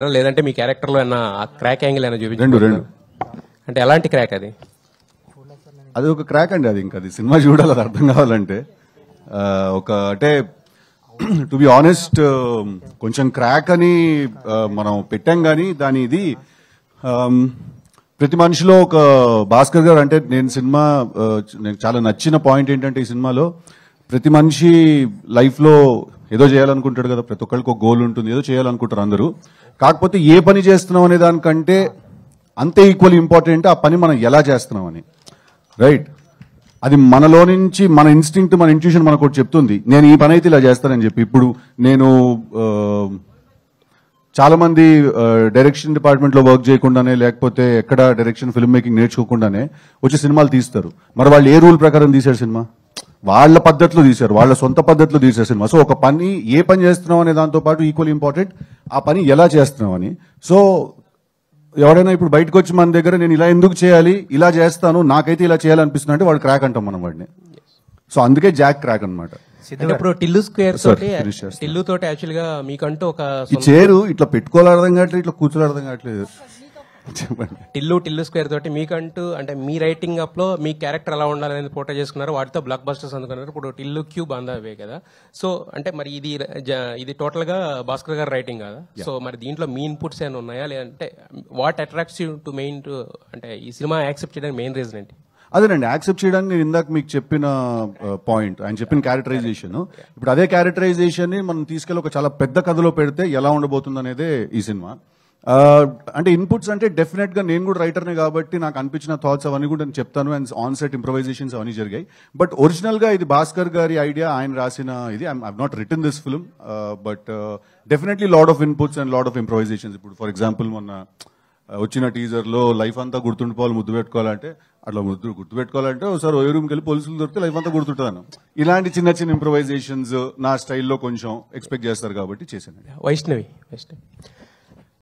లేదంటే మీ క్యారెక్టర్లో ఏమన్నా క్రాక్ యాంగిల్ అయినా రెండు చూపించండి. రెండు అంటే ఎలాంటి క్రాక్ అది? అది ఒక క్రాక్ అండి. అది ఇంకా అది సినిమా చూడాలి, అది అర్థం కావాలంటే. ఒక అంటే టు బి ఆనెస్ట్ కొంచెం క్రాక్ అని మనం పెట్టాం, కానీ దాని ఇది ప్రతి మనిషిలో ఒక భాస్కర్ గారు అంటే నేను సినిమా నాకు చాలా నచ్చిన పాయింట్ ఏంటంటే ఈ సినిమాలో ప్రతి మనిషి లైఫ్ లో ఏదో చేయాలనుకుంటాడు కదా, ప్రతి ఒక్కరికి ఒక గోల్ ఉంటుంది, ఏదో చేయాలనుకుంటారు అందరూ. కాకపోతే ఏ పని చేస్తున్నాం అనే దానికంటే అంతే ఈక్వల్ ఇంపార్టెంట్ ఆ పని మనం ఎలా చేస్తున్నాం అని, రైట్? అది మనలో నుంచి మన ఇన్స్టింక్ట్, మన ఇంట్యూషన్ మనకు ఒకటి చెప్తుంది, నేను ఈ పని అయితే ఇలా చేస్తానని చెప్పి. ఇప్పుడు నేను చాలా మంది డైరెక్షన్ డిపార్ట్మెంట్ లో వర్క్ చేయకుండానే, లేకపోతే ఎక్కడ డైరెక్షన్ ఫిల్మ్ మేకింగ్ నేర్చుకోకుండానే వచ్చి సినిమాలు తీస్తారు. మరి వాళ్ళు ఏ రూల్ ప్రకారం తీశారు సినిమా? వాళ్ళ పద్ధతిలో తీశారు, వాళ్ళ సొంత పద్ధతిలో తీశారు సినిమా. సో ఒక పని ఏ పని చేస్తున్నాం అనే దాంతో పాటు ఈక్వల్ ఇంపార్టెంట్ ఆ పని ఎలా చేస్తున్నాం అని. సో ఎవరైనా ఇప్పుడు బయటకు వచ్చి మన దగ్గర నేను ఇలా ఎందుకు చేయాలి, ఇలా చేస్తాను, నాకైతే ఇలా చేయాలనిపిస్తుంది అంటే వాడు క్రాక్ అంటాం మనం వాడిని. సో అందుకే జాక్ క్రాక్ అనమాట. అంటే ఇప్పుడు టిల్లు స్క్వేర్ తోటి, టిల్లు తోటి యాక్చువల్ గా మీకంటూ ఒక ఈ చేరు ఇట్లా పెట్టుకోవాలి అర్థం కావట్లేదు, ఇట్లా కూర్చోవాలి అర్థం కావట్లేదు. చెప్పండి. టిల్లు స్క్వేర్ తోటి మీకంటూ అంటే మీ రైటింగ్ అప్ లో మీ క్యారెక్టర్ ఎలా ఉండాలనేది పోర్ట్రే చేసుకున్నారు, వాటితో బ్లాక్ బస్టర్స్ అందుకున్నారు. ఇప్పుడు టిల్లు క్యూబ్ అందవే కదా. సో అంటే మరి ఇది టోటల్ గా భాస్కర్ గారు రైటింగ్ కదా. సో మరి దీంట్లో మీ ఇన్పుట్స్ ఏమైనా ఉన్నాయా, లేదంటే what attracts you to mean to అంటే ఈ సినిమా యాక్సెప్ట్ చేయడానికి మెయిన్ రీజన్ ఏంటి? అదేనండి, యాక్సెప్ట్ చేయడానికి నేను ఇందాక మీకు చెప్పిన పాయింట్, ఆయన చెప్పిన క్యారెక్టరైజేషన్. ఇప్పుడు అదే క్యారెక్టరైజేషన్ ని మనం తీసుకెళ్లి ఒక చాలా పెద్ద కథలో పెడితే ఎలా ఉండబోతుంది అనేదే ఈ సినిమా. అంటే ఇన్పుట్స్ అంటే డెఫినెట్ గా నేను కూడా రైటర్నే కాబట్టి నాకు అనిపించిన థాట్స్ అవన్నీ కూడా నేను చెప్తాను. అండ్ ఆన్ సెట్ ఇంప్రొవైజేషన్స్ అవన్నీ జరిగాయి. బట్ ఒరిజినల్ గా ఇది భాస్కర్ గారి ఐడియా, ఆయన రాసిన ఇది. I not written this film, but definitely lot of inputs and lot of improvisations. ఇప్పుడు ఫర్ ఎగ్జాంపుల్ మొన్న వచ్చిన టీజర్ లో లైఫ్ అంతా గుర్తుండిపోవాలి, ముద్దు పెట్టుకోవాలంటే అట్లా గుర్తు పెట్టుకోవాలంటే ఒకసారి ఓ రూమ్కి వెళ్ళి పోలీసులు దొరికితే లైఫ్ అంతా గుర్తుంటాను. ఇలాంటి చిన్న చిన్న ఇంప్రొవైజేషన్స్ నా స్టైల్లో కొంచెం ఎక్స్పెక్ట్ చేస్తారు కాబట్టి చేశాను. వైష్ణవి